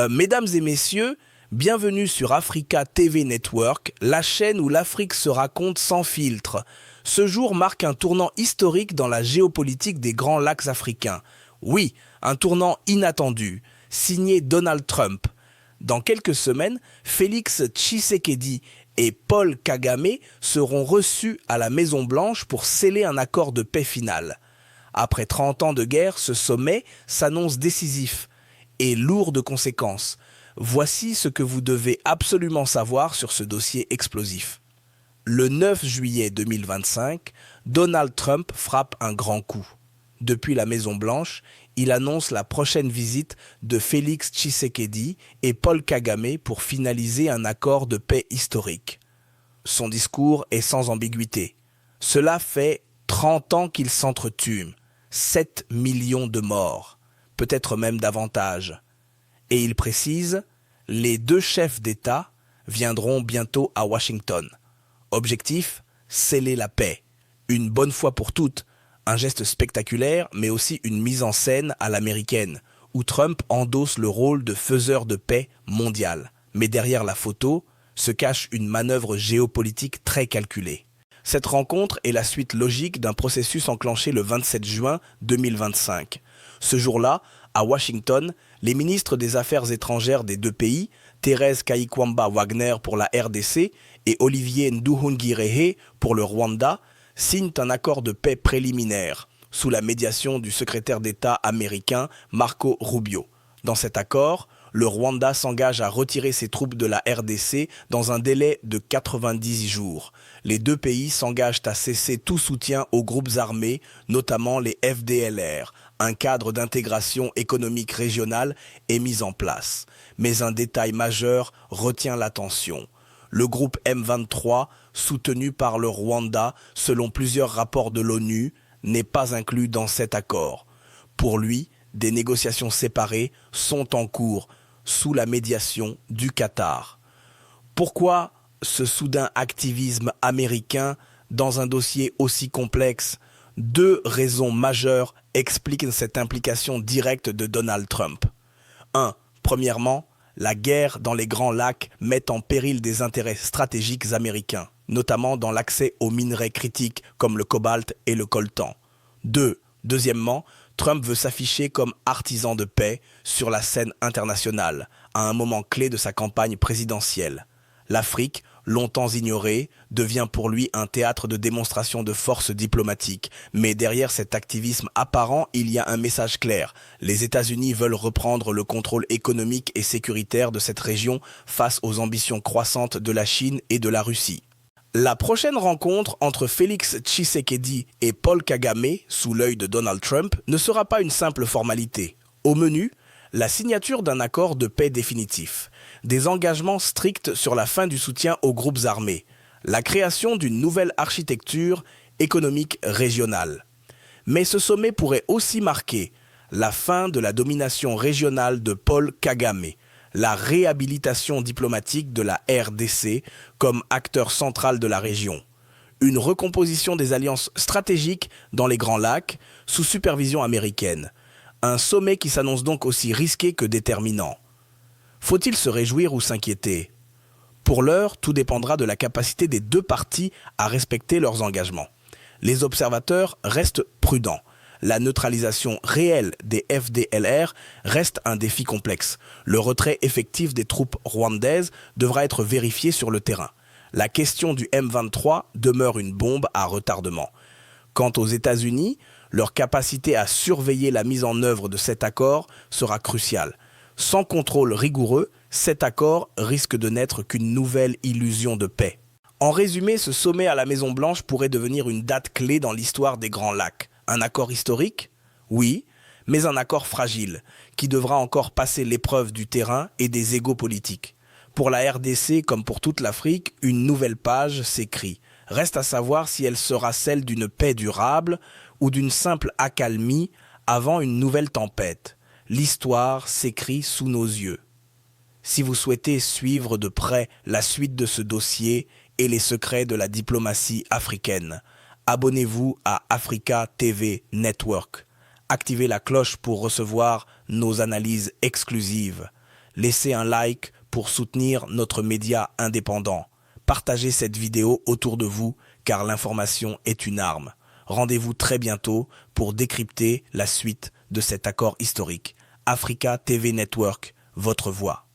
Mesdames et messieurs, bienvenue sur Africa TV Network, la chaîne où l'Afrique se raconte sans filtre. Ce jour marque un tournant historique dans la géopolitique des grands lacs africains. Oui, un tournant inattendu, signé Donald Trump. Dans quelques semaines, Félix Tshisekedi et Paul Kagame seront reçus à la Maison-Blanche pour sceller un accord de paix final. Après 30 ans de guerre, ce sommet s'annonce décisif et lourd de conséquences. Voici ce que vous devez absolument savoir sur ce dossier explosif. Le 9 juillet 2025, Donald Trump frappe un grand coup. Depuis la Maison-Blanche, il annonce la prochaine visite de Félix Tshisekedi et Paul Kagame pour finaliser un accord de paix historique. Son discours est sans ambiguïté. Cela fait 30 ans qu'ils s'entretuent, 7 millions de morts, peut-être même davantage. Et il précise, les deux chefs d'État viendront bientôt à Washington. Objectif, sceller la paix. Une bonne fois pour toutes, un geste spectaculaire, mais aussi une mise en scène à l'américaine, où Trump endosse le rôle de faiseur de paix mondial. Mais derrière la photo se cache une manœuvre géopolitique très calculée. Cette rencontre est la suite logique d'un processus enclenché le 27 juin 2025. Ce jour-là, à Washington, les ministres des Affaires étrangères des deux pays, Thérèse Kayikwamba-Wagner pour la RDC et Olivier Nduhungirehe pour le Rwanda, signent un accord de paix préliminaire, sous la médiation du secrétaire d'État américain Marco Rubio. Dans cet accord, le Rwanda s'engage à retirer ses troupes de la RDC dans un délai de 90 jours. Les deux pays s'engagent à cesser tout soutien aux groupes armés, notamment les FDLR. Un cadre d'intégration économique régionale est mis en place. Mais un détail majeur retient l'attention. Le groupe M23, soutenu par le Rwanda, selon plusieurs rapports de l'ONU, n'est pas inclus dans cet accord. Pour lui, des négociations séparées sont en cours, sous la médiation du Qatar. Pourquoi ce soudain activisme américain dans un dossier aussi complexe? Deux raisons majeures expliquent cette implication directe de Donald Trump. 1. Premièrement, la guerre dans les Grands Lacs met en péril des intérêts stratégiques américains, notamment dans l'accès aux minerais critiques comme le cobalt et le coltan. 2. Deuxièmement, Trump veut s'afficher comme artisan de paix sur la scène internationale, à un moment clé de sa campagne présidentielle. L'Afrique, longtemps ignorée, devient pour lui un théâtre de démonstration de force diplomatique. Mais derrière cet activisme apparent, il y a un message clair. Les États-Unis veulent reprendre le contrôle économique et sécuritaire de cette région face aux ambitions croissantes de la Chine et de la Russie. La prochaine rencontre entre Félix Tshisekedi et Paul Kagame, sous l'œil de Donald Trump, ne sera pas une simple formalité. Au menu, la signature d'un accord de paix définitif, des engagements stricts sur la fin du soutien aux groupes armés, la création d'une nouvelle architecture économique régionale. Mais ce sommet pourrait aussi marquer la fin de la domination régionale de Paul Kagame, la réhabilitation diplomatique de la RDC comme acteur central de la région, une recomposition des alliances stratégiques dans les Grands Lacs sous supervision américaine, un sommet qui s'annonce donc aussi risqué que déterminant. Faut-il se réjouir ou s'inquiéter? Pour l'heure, tout dépendra de la capacité des deux parties à respecter leurs engagements. Les observateurs restent prudents. La neutralisation réelle des FDLR reste un défi complexe. Le retrait effectif des troupes rwandaises devra être vérifié sur le terrain. La question du M23 demeure une bombe à retardement. Quant aux États-Unis, leur capacité à surveiller la mise en œuvre de cet accord sera cruciale. Sans contrôle rigoureux, cet accord risque de n'être qu'une nouvelle illusion de paix. En résumé, ce sommet à la Maison-Blanche pourrait devenir une date clé dans l'histoire des Grands Lacs. Un accord historique? Oui, mais un accord fragile, qui devra encore passer l'épreuve du terrain et des égos politiques. Pour la RDC, comme pour toute l'Afrique, une nouvelle page s'écrit. Reste à savoir si elle sera celle d'une paix durable ou d'une simple accalmie avant une nouvelle tempête. L'histoire s'écrit sous nos yeux. Si vous souhaitez suivre de près la suite de ce dossier et les secrets de la diplomatie africaine, abonnez-vous à Africa TV Network. Activez la cloche pour recevoir nos analyses exclusives. Laissez un like pour soutenir notre média indépendant. Partagez cette vidéo autour de vous car l'information est une arme. Rendez-vous très bientôt pour décrypter la suite de cet accord historique. Africa TV Network, votre voix.